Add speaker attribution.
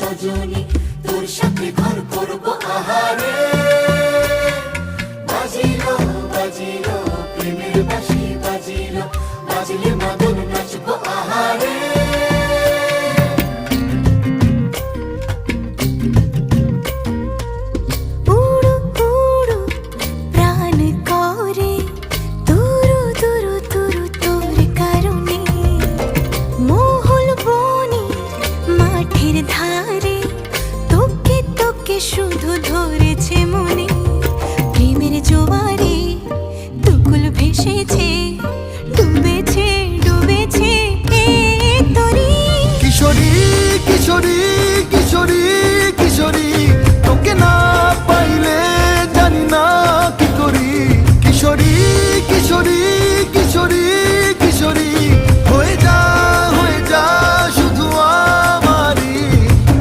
Speaker 1: সজনী তোর সাথে ঘর করব আহারে। বাজিলো বাজিলো প্রেমের বাঁশি বাজিলো, বাজলে মদন নাচবো আহারে।
Speaker 2: উড়ু উড়ু প্রাণ করে তুরু তুরু তুরু তোর কারণে, মহল বনে মাঠের ধারে তোকে তোকে শুধু ধরে